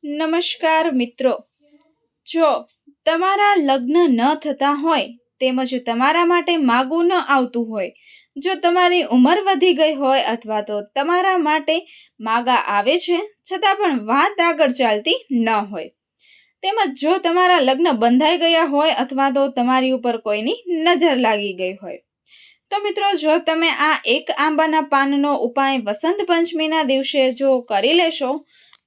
નમસ્કાર મિત્રો, જો તમારા લગ્ન ન થતા હોય તેમજ તમારા માટે માગું ન આવતું હોય, જો તમારી ઉંમર વધી ગઈ હોય અથવા તો તમારા માટે માગા આવે છે છતાં પણ વાત આગળ ચાલતી ન હોય, તેમજ જો તમારા લગ્ન બંધાઈ ગયા હોય અથવા તો તમારી ઉપર કોઈની નજર લાગી ગઈ હોય, તો મિત્રો જો તમે આ એક આંબાના પાનનો ઉપાય વસંત પંચમીના દિવસે જો કરી લેશો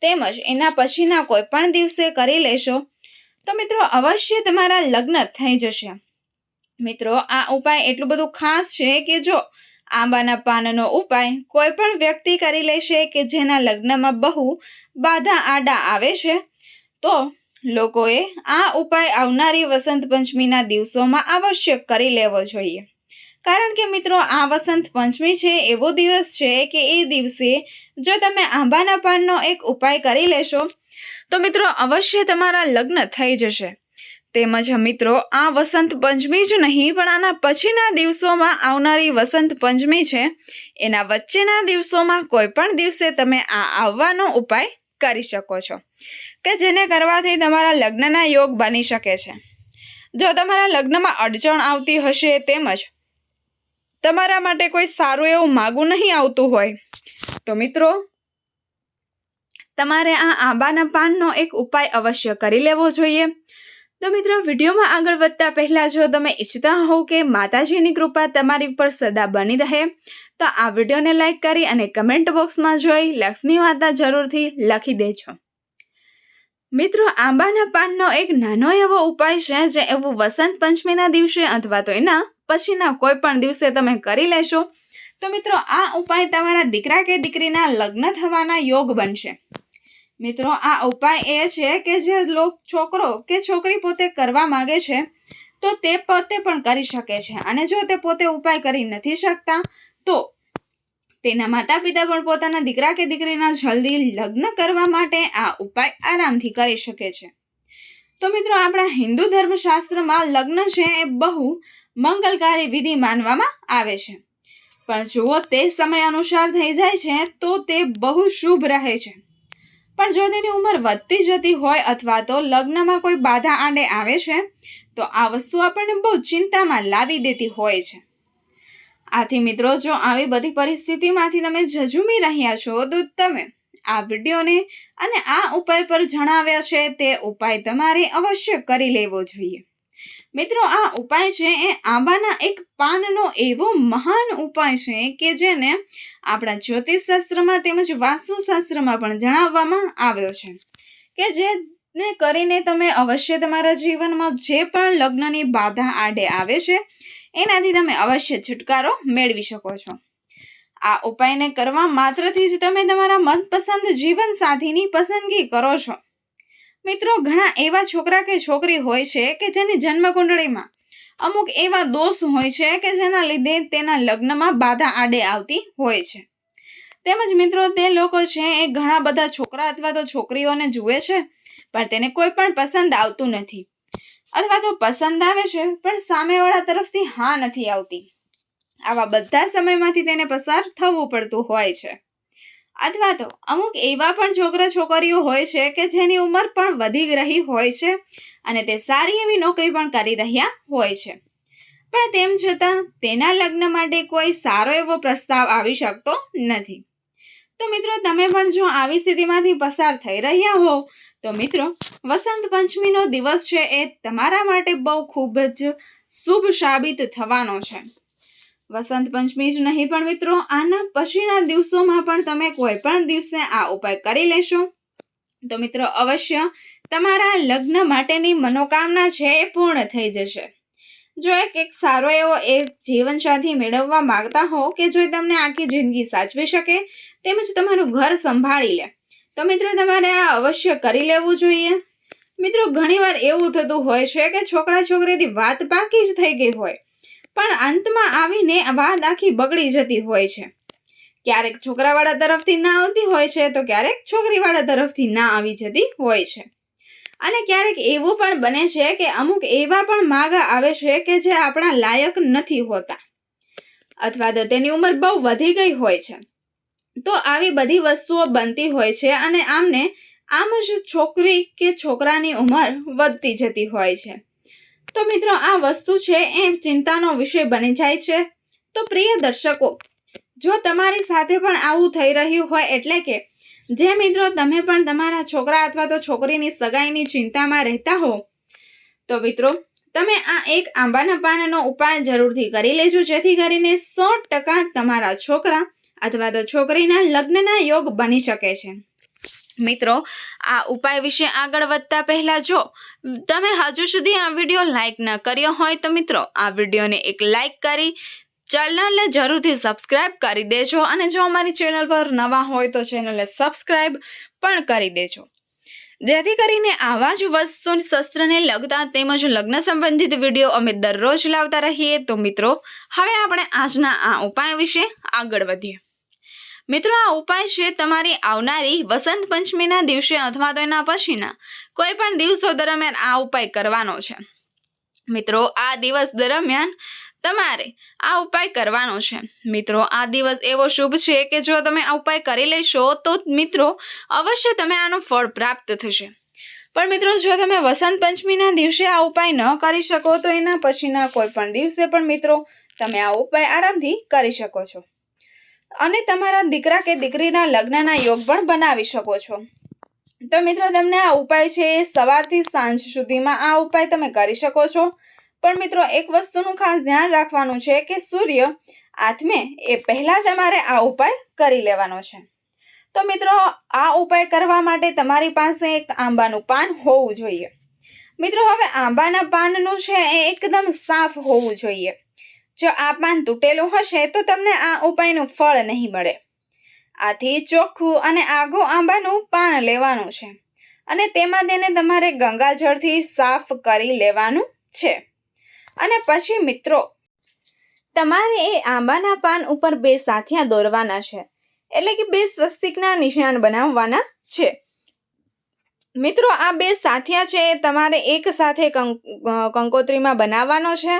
તેમજ એના પછીના કોઈ પણ દિવસે કરી લેશો તો મિત્રો અવશ્ય તમારા લગ્ન થઈ જશે। મિત્રો આ ઉપાય એટલું બધું ખાસ છે કે જો આંબાના પાનનો ઉપાય કોઈ પણ વ્યક્તિ કરી લેશે કે જેના લગ્નમાં બહુ બાધા આડા આવે છે તો લોકોએ આ ઉપાય આવનારી વસંત પંચમીના દિવસોમાં અવશ્ય કરી લેવો જોઈએ। કારણ કે મિત્રો આ વસંત પંચમી છે એવો દિવસ છે કે એ દિવસે જો તમે આંબાના પાનનો એક ઉપાય કરી લેશો તો મિત્રો અવશ્ય તમારા લગ્ન થઈ જશે। તેમજ મિત્રો આ વસંત પંચમી જ નહીં પણ આના પછીના દિવસોમાં આવનારી વસંત પંચમી છે એના વચ્ચેના દિવસોમાં કોઈ પણ દિવસે તમે આ આવવાનો ઉપાય કરી શકો છો કે જેને કરવાથી તમારા લગ્નના યોગ બની શકે છે। જો તમારા લગ્નમાં અડચણ આવતી હશે તેમજ તમારા માટે કોઈ સારું એવું માગું નહીં આવતું હોય તો મિત્રો તમારે આ આંબાના પાનનો એક ઉપાય અવશ્ય કરી લેવો જોઈએ। તો મિત્રો વિડીયોમાં આગળ વધતા પહેલા જો તમે ઈચ્છતા હોવ કે માતાજીની કૃપા તમારી પર સદા બની રહે તો આ વિડીયોને લાઈક કરી અને કમેન્ટ બોક્સમાં જોઈ લક્ષ્મી માતા જરૂરથી લખી દેજો। મિત્રો આંબાના પાનનો એક નાનો એવો ઉપાય છે જે એવું વસંત પંચમીના દિવસે અથવા તો એના પછીના કોઈ પણ દિવસે તમે કરી લેશો તો મિત્રો આ ઉપાય તમારા દીકરા કે દીકરીના લગ્ન થવાના યોગ બનશે। મિત્રો આ ઉપાય એ છે કે જે છોકરો કે છોકરી પોતે કરવા માંગે છે તો તે પોતે પણ કરી શકે છે અને જો તે પોતે ઉપાય કરી નથી શકતા તો તેના માતા પિતા પણ પોતાના દીકરા કે દીકરીના જલ્દી લગ્ન કરવા માટે આ ઉપાય આરામથી કરી શકે છે। તો મિત્રો આપણા હિન્દુ ધર્મશાસ્ત્રમાં લગ્ન છે એ બહુ મંગલકારી વિધિ માનવામાં આવે છે પણ જો તે સમય અનુસાર થઈ જાય છે તો તે બહુ શુભ રહે છે। પણ જો તેની ઉંમર વધતી જતી હોય અથવા તો લગ્નમાં કોઈ બાધા આડે આવે છે તો આ વસ્તુ આપણને બહુ ચિંતામાં લાવી દેતી હોય છે। આથી મિત્રો જો આવી બધી પરિસ્થિતિમાંથી તમે ઝઝૂમી રહ્યા છો તો તમે આ વિડીયોને અને આ ઉપાય પર જણાવ્યા છે તે ઉપાય તમારે અવશ્ય કરી લેવો જોઈએ। મિત્રો આ ઉપાય છે એ આંબાના એક પાનનો એવો મહાન ઉપાય છે કે જેને આપણા જ્યોતિષશાસ્ત્રમાં તેમજ વાસ્તુશાસ્ત્રમાં પણ જણાવવામાં આવ્યો છે કે જેને કરીને તમે અવશ્ય તમારા જીવનમાં જે પણ લગ્નની બાધા આડે આવે છે એનાથી તમે અવશ્ય છુટકારો મેળવી શકો છો। આ ઉપાયને કરવા માત્રથી જ તમે તમારા મનપસંદ જીવન સાથીની પસંદગી કરો છો। મિત્રો ઘણા એવા છોકરા કે છોકરી હોય છે કે જેની જન્મકુંડળીમાં અમુક એવા દોષ હોય છે કે જેના લીધે તેના લગ્નમાં બાધા આડે આવતી હોય છે। તેમજ મિત્રો તે લોકો છે એ ઘણા બધા છોકરા અથવા તો છોકરીઓને જુએ છે પણ તેને કોઈ પણ પસંદ આવતું નથી અથવા તો પસંદ આવે છે પણ સામેવાળા તરફથી હા નથી આવતી। આવા બધા સમયમાંથી તેને પસાર થવું પડતું હોય છે। અથવા તો અમુક એવા પણ છોકરા છોકરીઓ હોય છે કે જેની ઉંમર પણ વધી રહી હોય છે અને તે સારી એવી નોકરી પણ કરી રહ્યા હોય છે પણ તેમ છતાં તેના લગ્ન માટે કોઈ સારો એવો પ્રસ્તાવ આવી શકતો નથી। તો મિત્રો તમે પણ જો આવી સ્થિતિમાંથી પસાર થઈ રહ્યા હો તો મિત્રો વસંત પંચમીનો દિવસ છે એ તમારા માટે બહુ ખૂબ જ શુભ સાબિત થવાનો છે। વસંત પંચમી જ નહીં પણ મિત્રો આના પછીના દિવસોમાં પણ તમે કોઈ પણ દિવસે આ ઉપાય કરી લેશો તો મિત્રો અવશ્ય તમારા લગ્ન માટેની મનોકામના છે એ પૂર્ણ થઈ જશે। જો એક સારો એવો એક જીવનસાથી મેળવવા માંગતા હો કે જો તમને આખી જિંદગી સાચવી શકે તેમજ તમારું ઘર સંભાળી લે તો મિત્રો તમારે આ અવશ્ય કરી લેવું જોઈએ। મિત્રો ઘણીવાર એવું થતું હોય છે કે છોકરા છોકરીની વાત પાકી જ થઈ ગઈ હોય પણ અંતમાં આવીને વાત આખી બગડી જતી હોય છે। ક્યારેક છોકરાવાળા તરફથી ના આવતી હોય છે તો ક્યારેક છોકરીવાળા તરફથી ના આવી જતી હોય છે અને ક્યારેક એવું પણ બને છે કે અમુક એવા પણ માગા આવે છે કે જે આપણા લાયક નથી હોતા અથવા તો તેની ઉંમર બહુ વધી ગઈ હોય છે। તો આવી બધી વસ્તુઓ બનતી હોય છે અને આમને આમ જ છોકરી કે છોકરાની ઉંમર વધતી જતી હોય છે. તો મિત્રો આ વસ્તુ છે એ ચિંતાનો વિષય બની જાય છે. તો પ્રિય દર્શકો, જો તમારી સાથે પણ આવું થઈ રહ્યું હોય, એટલે કે જે મિત્રો તમે પણ તમારા છોકરા અથવા તો છોકરીની સગાઈની ચિંતામાં રહેતા હો, તો મિત્રો તમે આ એક આંબાના પાનનો ઉપાય જરૂરથી કરી લેજો, જેથી કરીને 100% તમારા છોકરા અથવા તો છોકરીના લગ્નના યોગ બની શકે છે. મિત્રો આ ઉપાય વિશે આગળ વધતા પહેલા જો તમે હજુ સુધી આ વિડીયો લાઈક ન કર્યો હોય તો મિત્રો આ વિડીયોને એક લાઈક કરી ચેનલને જરૂરથી સબસ્ક્રાઇબ કરી દેજો, અને જો અમારી ચેનલ પર નવા હોય તો ચેનલને સબસ્ક્રાઇબ પણ કરી દેજો, જેથી કરીને આવા જ વસ્તુ શસ્ત્રને લગતા તેમજ લગ્ન સંબંધિત વિડીયો અમે દરરોજ લાવતા રહીએ. તો મિત્રો હવે આપણે આજના આ ઉપાય વિશે આગળ વધીએ. મિત્રો આ ઉપાય છે તમારી આવનારી વસંત પંચમીના દિવસે અથવા તો એના પછીના કોઈ પણ દિવસો દરમિયાન આ ઉપાય કરવાનો છે. મિત્રો આ દિવસ દરમિયાન તમારે આ ઉપાય કરવાનો છે. મિત્રો આ દિવસ એવો શુભ છે કે જો તમે આ ઉપાય કરી લેશો તો મિત્રો અવશ્ય તમે આનું ફળ પ્રાપ્ત થશે. પણ મિત્રો જો તમે વસંત પંચમીના દિવસે આ ઉપાય ન કરી શકો તો એના પછીના કોઈ પણ દિવસે પણ મિત્રો તમે આ ઉપાય આરામથી કરી શકો છો, અને તમારા દીકરા કે દીકરીના લગ્નના યોગ પણ બનાવી શકો છો. તો મિત્રો તમને આ ઉપાય છે એ સવારથી સાંજ સુધીમાં આ ઉપાય તમે કરી શકો છો. પણ મિત્રો એક વસ્તુનું ખાસ ધ્યાન રાખવાનું છે કે સૂર્ય આથમે એ પહેલા તમારે આ ઉપાય કરી લેવાનો છે. તો મિત્રો આ ઉપાય કરવા માટે તમારી પાસે એક આંબાનું પાન હોવું જોઈએ. મિત્રો હવે આંબાના પાનનું છે એ એકદમ સાફ હોવું જોઈએ. જો આ પાન તૂટેલું હશે તો તમને આ ઉપાયનું ફળ નહીં મળે. આથી ચોખ્ખું અને આઘું આંબાનું પાન લેવાનું છે, અને તેમાં તેને તમારે ગંગાજળથી સાફ કરી લેવાનું છે. અને પછી મિત્રો તમારે એ આંબાના પાન ઉપર 2 સાથિયા દોરવાના છે, એટલે કે 2 સ્વસ્તિકના નિશાન બનાવવાના છે. મિત્રો આ 2 સાથિયા છે તમારે એક સાથે કંકોત્રીમાં બનાવવાનો છે,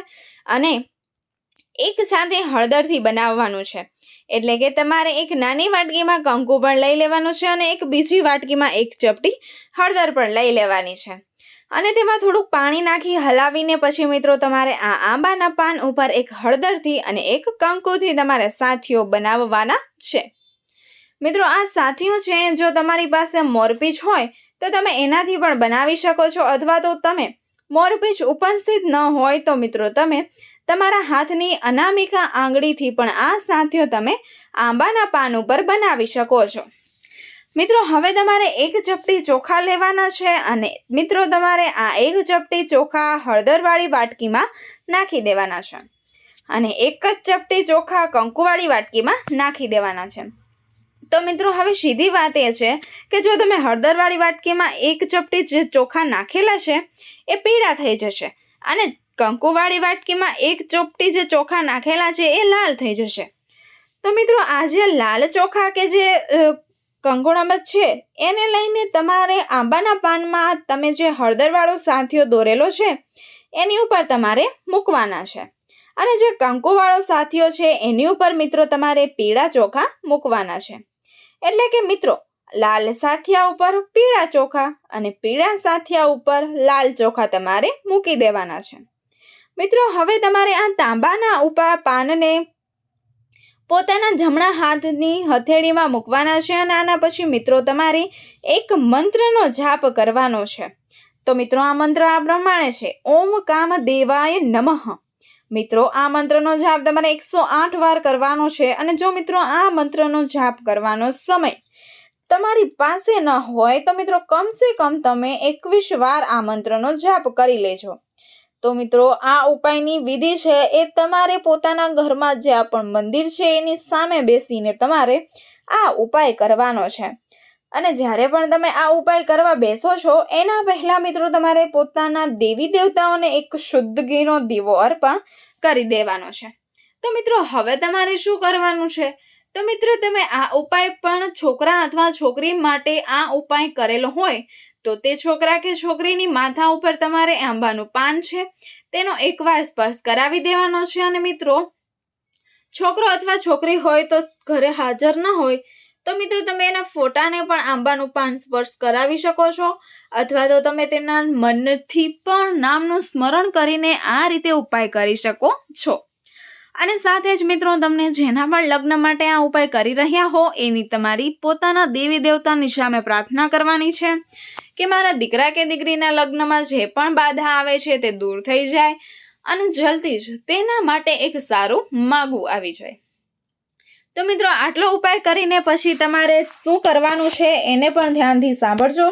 અને એક સાથે હળદરથી બનાવવાનું છે. એટલે કે તમારે એક નાની વાટકીમાં કંકુ પણ લઈ લેવાનું છે, અને એક બીજી વાટકીમાં 1 ચપટી હળદર પણ લઈ લેવાની છે, અને તેમાં થોડુંક પાણી નાખી હલાવીને પછી મિત્રો તમારે આ આંબાના પાન ઉપર એક હળદરથી અને એક કંકુથી તમારે સાથીઓ બનાવવાના છે. મિત્રો આ સાથીઓ છે જો તમારી પાસે મોરપીંછ હોય તો તમે એનાથી પણ બનાવી શકો છો, અથવા તો તમે મોરપીંછ ઉપસ્થિત ન હોય તો મિત્રો તમે તમારા હાથની અનામિકા આંગળીથી પણ આ સાથીઓ તમે આંબાના પાન ઉપર બનાવી શકો છો. મિત્રો હવે તમારે 1 ચપટી ચોખા લેવાના છે, અને મિત્રો તમારે આ 1 ચપટી ચોખા હળદરવાળી વાટકીમાં નાખી દેવાના છે, અને 1 જ ચપટી ચોખા કંકુવાળી વાટકીમાં નાખી દેવાના છે. તો મિત્રો હવે સીધી વાત એ છે કે જો તમે હળદરવાળી વાટકીમાં 1 ચપટી જે ચોખા નાખેલા છે એ પીળા થઈ જશે, અને કંકુવાળી વાટકીમાં 1 ચપટી જે ચોખા નાખેલા છે એ લાલ થઈ જશે. તો મિત્રો આ જે લાલ ચોખા કે જે કંકોડામાં છે એને લઈને તમારે આંબાના પાનમાં તમે જે હળદરવાળો સાથીઓ દોરેલો છે એની ઉપર તમારે મૂકવાના છે, અને જે કંકુવાળો સાથીઓ છે એની ઉપર મિત્રો તમારે પીળા ચોખા મૂકવાના છે. એટલે કે મિત્રો લાલ સાથિયા ઉપર પીળા ચોખા અને પીળા સાથિયા ઉપર લાલ ચોખા તમારે મૂકી દેવાના છે. મિત્રો હવે તમારે આ તાંબાના પાનને પોતાના જમણા હાથની હથેળીમાં મૂકવાના છે, અને આના પછી મિત્રો તમારે એક મંત્રનો જાપ કરવાનો છે. તો મિત્રો આ મંત્ર આ પ્રમાણે છે: ઓમ કામદેવાય નમઃ. મિત્રો આ મંત્રનો જાપ તમારે 108 વાર કરવાનો છે, અને જો મિત્રો આ મંત્રનો જાપ કરવાનો સમય તમારી પાસે ન હોય તો મિત્રો કમસે કમ તમે 21 વાર આ મંત્રનો જાપ કરી લેજો. તો મિત્રો આ ઉપાયની વિધિ છે એ તમારે પોતાના ઘરમાં જ્યાં પણ મંદિર છે એની સામે બેસીને તમારે આ ઉપાય કરવાનો છે. અને જ્યારે પણ તમે આ ઉપાય કરવા બેસો છો એના પહેલા મિત્રો તમારે પોતાના દેવી દેવતાઓને એક શુદ્ધ ઘીનો દીવો અર્પણ કરી દેવાનો છે. તો મિત્રો હવે તમારે શું કરવાનું છે? તો મિત્રો તમે આ ઉપાય પણ છોકરા અથવા છોકરી માટે આ ઉપાય કરેલો હોય તો તે છોકરા કે છોકરીની માથા ઉપર તમારે આંબાનું પાન છે તેનો એકવાર સ્પર્શ કરાવી દેવાનો છે. અને મિત્રો છોકરો અથવા છોકરી હોય તો ઘરે હાજર ન હોય તો મિત્રો તમે એના ફોટાને પણ આંબાનું પાન સ્પર્શ કરાવી શકો છો, અથવા તો તમે તેના મનથી પણ નામનું સ્મરણ કરીને આ રીતે ઉપાય કરી શકો છો. અને સાથે જ મિત્રો તમને જેના પણ લગ્ન માટે આ ઉપાય કરી રહ્યા હો એની તમારી પોતાના દેવી દેવતાની સામે પ્રાર્થના કરવાની છે કે મારા દીકરા કે દીકરીના લગ્નમાં જે પણ બાધા આવે છે તે દૂર થઈ જાય અને જલ્દી જ તેના માટે એક સારું માગું આવી જાય. તો મિત્રો આટલો ઉપાય કરીને પછી તમારે શું કરવાનું છે એને પણ ધ્યાનથી સાંભળજો.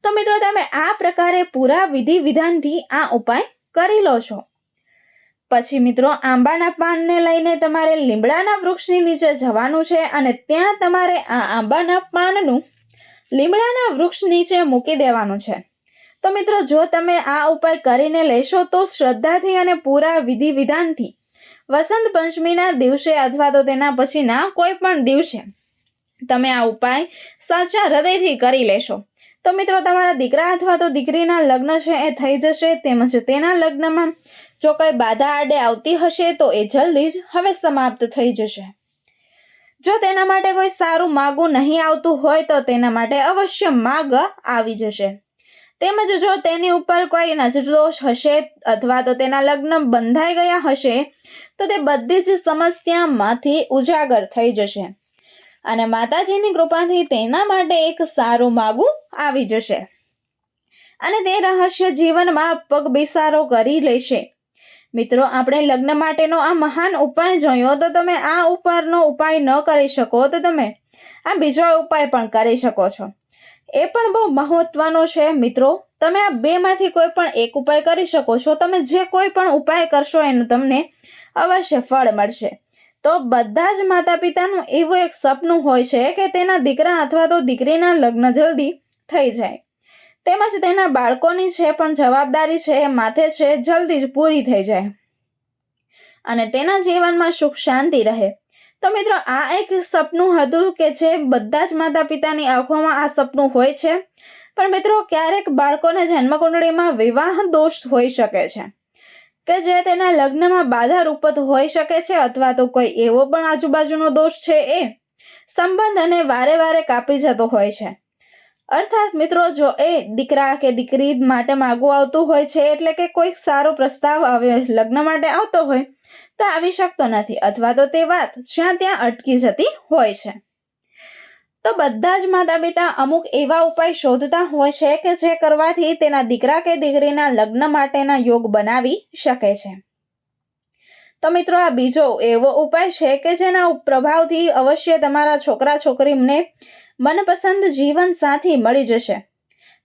તો મિત્રો તમે આ પ્રકારે પૂરા વિધિ વિધાનથી આ ઉપાય કરી લો છો. પછી મિત્રો આંબાના પાનને લઈને તમારે લીમડાના વૃક્ષની નીચે જવાનું છે અને ત્યાં તમારે આ આંબાના પાનનું લીમડાના વૃક્ષ નીચે મૂકી દેવાનું છે. તો મિત્રો જો તમે આ ઉપાય કરીને લેશો તો શ્રદ્ધાથી અને પૂરા વિધિ વિધાનથી વસંત પંચમીના દિવસે અથવા તો તેના પછીના કોઈ પણ દિવસે તમે આ ઉપાય સાચા હૃદયથી કરી લેશો તો મિત્રો તમારા દીકરા અથવા તો દીકરીના લગ્ન છે એ થઈ જશે. તેમજ તેના લગ્નમાં જો કોઈ બાધા આડે આવતી હશે તો એ જલ્દી જ હવે સમાપ્ત થઈ જશે. જો તેના માટે કોઈ સારું માગું નહીં આવતું હોય તો તેના માટે અવશ્ય માગ આવી જશે. તેમજ જો તેની ઉપર કોઈ નજરદોષ હશે અથવા તો તેના લગ્ન બંધાઈ ગયા હશે તો તે બધી જ સમસ્યામાંથી ઉજાગર થઈ જશે અને માતાજીની કૃપાથી તેના માટે એક સારું માગું આવી જશે અને તે રહસ્ય જીવનમાં પગબેસારો કરી લેશે. મિત્રો આપણે લગ્ન માટેનો આ મહાન ઉપાય જોયો, તો તમે આ ઉપરનો ઉપાય ન કરી શકો તો તમે આ બીજો ઉપાય પણ કરી શકો છો. એ પણ બહુ મહત્વનો છે મિત્રો. તમે આ બેમાંથી કોઈ પણ એક ઉપાય કરી શકો છો. તમે જે કોઈ પણ ઉપાય કરશો એનું તમને અવશ્ય ફળ મળશે. તો બધા જ માતા પિતાનું એવું એક સપનું હોય છે કે તેના દીકરા અથવા તો દીકરીના લગ્ન જલ્દી થઈ જાય, તેમજ તેના બાળકોની જે પણ જવાબદારી છે એ માથે છે જલ્દી જ પૂરી થઈ જાય અને તેના જીવનમાં સુખ શાંતિ રહે. તો મિત્રો આ એક સપનું હતું કે જે બધા જ માતા પિતાની આંખોમાં આ સપનું હોય છે. પણ મિત્રો ક્યારેક બાળકોને જન્મકુંડળીમાં વિવાહ દોષ હોઈ શકે છે કે જે તેના લગ્નમાં બાધારૂપ હોઈ શકે છે, અથવા તો કોઈ એવો પણ આજુબાજુનો દોષ છે એ સંબંધને વારે વારે કાપી જતો હોય છે. અર્થાત મિત્રો જો એ દીકરા કે દીકરી માટે માગવું આવતું હોય છે એટલે કે કોઈ સારો પ્રસ્તાવ લગ્ન માટે આવતો હોય તો આવી શકતો નથી, અથવા તો તે વાત જ્યાં ત્યાં અટકી જતી હોય છે. તો બધા જ માતા પિતા અમુક એવા ઉપાય શોધતા હોય છે કે જે કરવાથી તેના દીકરા કે દીકરીના લગ્ન માટેના યોગ બનાવી શકે છે. તો મિત્રો આ બીજો એવો ઉપાય છે કે જેના પ્રભાવથી અવશ્ય તમારા છોકરા છોકરીને મનપસંદ જીવન સાથી મળી જશે.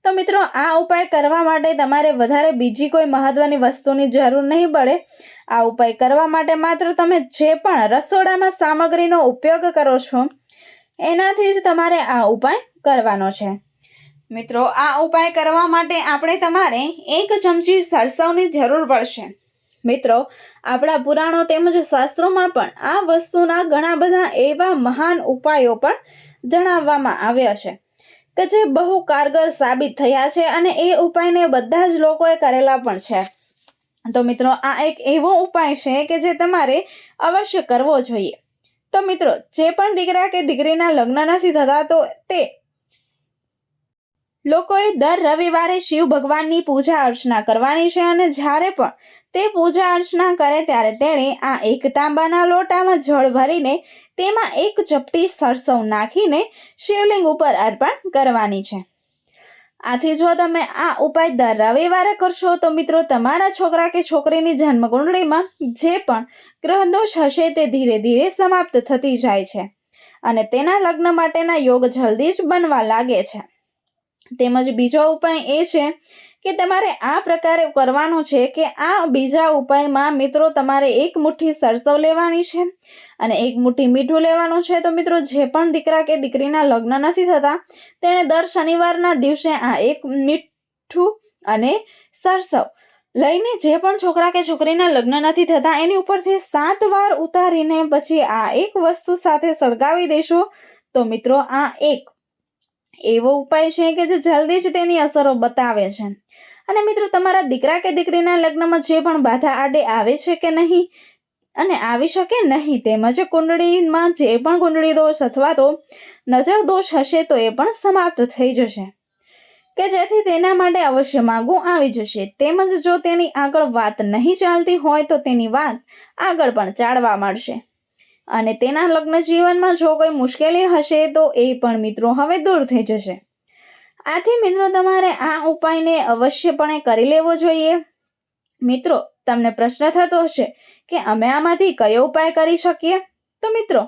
તો મિત્રો આ ઉપાય કરવા માટે તમારે વધારે બીજી કોઈ મહત્વની વસ્તુની જરૂર નહીં પડે. આ ઉપાય કરવા માટે માત્ર તમે જે પણ રસોડામાં સામગ્રીનો ઉપયોગ કરો છો એનાથી જ તમારે આ ઉપાય કરવાનો છે. મિત્રો આ ઉપાય કરવા માટે તમારે 1 ચમચી સરસવની જરૂર પડશે. મિત્રો આપણા પુરાણો તેમજ શાસ્ત્રોમાં પણ આ વસ્તુના ઘણા બધા એવા મહાન ઉપાયો પણ જણાવવામાં આવ્યા છે કે જે બહુ કારગર સાબિત થયા છે અને એ ઉપાયને બધા જ લોકોએ કરેલા પણ છે. તો મિત્રો આ એક એવો ઉપાય છે કે જે તમારે અવશ્ય કરવો જોઈએ. તો મિત્રો જે પણ દીકરા કે દીકરીના લગ્ન નથી થતા તો તે લોકોએ દર રવિવારે શિવ ભગવાનની પૂજા અર્ચના કરવાની છે અને જ્યારે પણ તે પૂજા અર્ચના કરે ત્યારે તેણે આ એક તાંબાના લોટામાં જળ ભરીને તેમાં 1 ચપટી સરસવ નાખીને શિવલિંગ ઉપર અર્પણ કરવાની છે. આથી જો તમે આ ઉપાય દર રવિવારે કરશો તો મિત્રો તમારા છોકરા કે છોકરીની જન્મકુંડળીમાં જે પણ ગ્રહદોષ હશે તે ધીરે ધીરે સમાપ્ત થતી જાય છે અને તેના લગ્ન માટેના યોગ જલ્દી જ બનવા લાગે છે. તેમજ બીજો ઉપાય એ છે કે તમારે આ પ્રકારે કરવાનું છે કે આ બીજા ઉપાયમાં મિત્રો તમારે 1 મુઠ્ઠી સરસવ લેવાની છે અને 1 મુઠ્ઠી મીઠું લેવાનું છે. તો મિત્રો જે પણ દીકરા કે દીકરીના લગ્ન નથી થતા તેણે દર શનિવારના દિવસે આ 1 મીઠું અને સરસવ લઈને જે પણ છોકરા કે છોકરીના લગ્ન નથી થતા એની ઉપરથી 7 વાર ઉતારીને પછી આ એક વસ્તુ સાથે સળગાવી દેશો. તો મિત્રો આ એક એવો ઉપાય છે કે જે જલ્દી જ તેની અસરો બતાવે છે. અને મિત્રો તમારા દીકરા કે દીકરીના લગ્નમાં જે પણ બાધા આડે આવે છે કે નહીં અને આવી શકે નહીં. તેમજ કુંડળીમાં જે પણ કુંડળી દોષ અથવા તો નજર દોષ હશે તો એ પણ સમાપ્ત થઈ જશે, કે જેથી તેના માટે અવશ્ય માગું આવી જશે. તેમજ જો તેની આગળ વાત નહીં ચાલતી હોય તો તેની વાત આગળ પણ ચાલવા માંડશે. અને તેના લગ્ન જીવનમાં જો કોઈ મુશ્કેલી હશે તો એ પણ મિત્રો હવે દૂર થઈ જશે. આથી મિત્રો તમારે આ ઉપાયને અવશ્યપણે કરી લેવો જોઈએ. મિત્રો તમને પ્રશ્ન થતો હશે કે અમે આમાંથી કયો ઉપાય કરી શકીએ? તો મિત્રો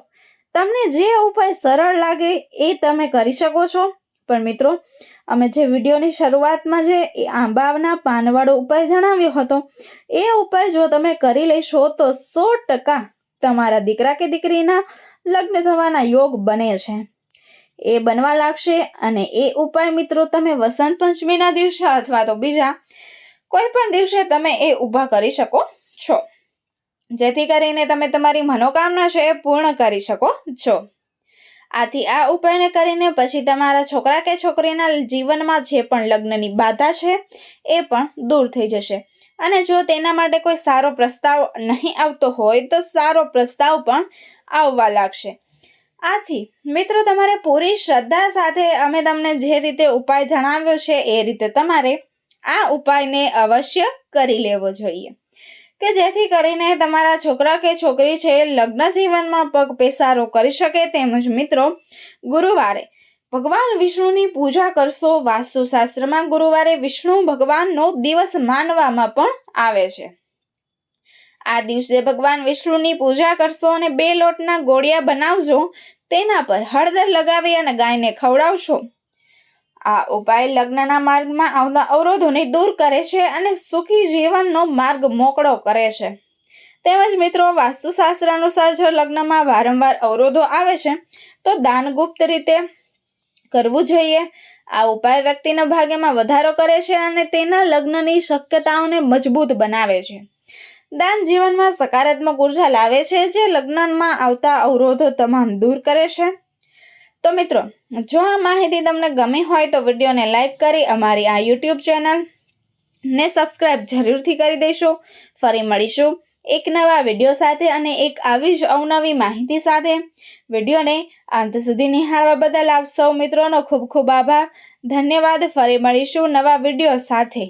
તમને જે ઉપાય સરળ લાગે એ તમે કરી શકો છો. પણ મિત્રો અમે જે વિડીયોની શરૂઆતમાં જે આંબાના પાનવાળો ઉપાય જણાવ્યો હતો એ ઉપાય જો તમે કરી લેશો તો 100% તમારા દીકરા કે દીકરીના લગ્ન થવાના યોગ બને છે, એ બનવા લાગશે. અને એ ઉપાય મિત્રો તમે વસંત પંચમીના દિવસે અથવા તો બીજા કોઈ પણ દિવસે તમે એ ઊભા કરી શકો છો, જેથી કરીને તમે તમારી મનોકામના છે એ પૂર્ણ કરી શકો છો. આથી આ ઉપાયને કરીને પછી તમારા છોકરા કે છોકરીના જીવનમાં જે પણ લગ્નની બાધા છે એ પણ દૂર થઈ જશે. અને જો તેના માટે કોઈ સારો પ્રસ્તાવ નહીં આવતો હોય તો સારો પ્રસ્તાવ પણ આવવા લાગશે. આથી મિત્રો તમારે પૂરી શ્રદ્ધા સાથે અમે તમને જે રીતે ઉપાય જણાવ્યો છે એ રીતે તમારે આ ઉપાયને અવશ્ય કરી લેવો જોઈએ, કે જેથી કરીને તમારા છોકરા કે છોકરી છે લગ્ન જીવનમાં પગ પેસારો કરી શકે. તેમજ મિત્રો ગુરુવારે ભગવાન વિષ્ણુની પૂજા કરશો. વાસ્તુશાસ્ત્રમાં ગુરુવારે વિષ્ણુ ભગવાનનો દિવસ માનવામાં પણ આવે છે. આ દિવસે ભગવાન વિષ્ણુની પૂજા કરશો અને 2 લોટના ગોળિયા બનાવજો, તેના પર હળદર લગાવી અને ગાયને ખવડાવશો. આ ઉપાય લગ્નના માર્ગમાં આવતા અવરોધોને દૂર કરે છે અને સુખી જીવનનો માર્ગ મોકળો કરે છે. તેમજ મિત્રો વાસ્તુશાસ્ત્ર અનુસાર જો લગ્નમાં વારંવાર અવરોધો આવે છે તો દાન ગુપ્ત રીતે કરવું જોઈએ. આ ઉપાય વ્યક્તિના ભાગ્યમાં વધારો કરે છે અને તેના લગ્નની શક્યતાઓને મજબૂત બનાવે છે. દાન જીવનમાં સકારાત્મક ઉર્જા લાવે છે, જે લગ્નમાં આવતા અવરોધો તમામ દૂર કરે છે. તો મિત્રો જો આ માહિતી તમને ગમી હોય તો વિડીયોને લાઈક કરી અમારી આ યુટ્યુબ ચેનલને સબસ્ક્રાઇબ જરૂરથી કરી દેશો. ફરી મળીશું એક નવા વિડીયો સાથે અને એક આવી જ અવનવી માહિતી સાથે. વિડીયોને અંત સુધી નિહાળવા બદલ આપ સૌ મિત્રોનો ખૂબ ખૂબ આભાર. ધન્યવાદ. ફરી મળીશું નવા વિડીયો સાથે.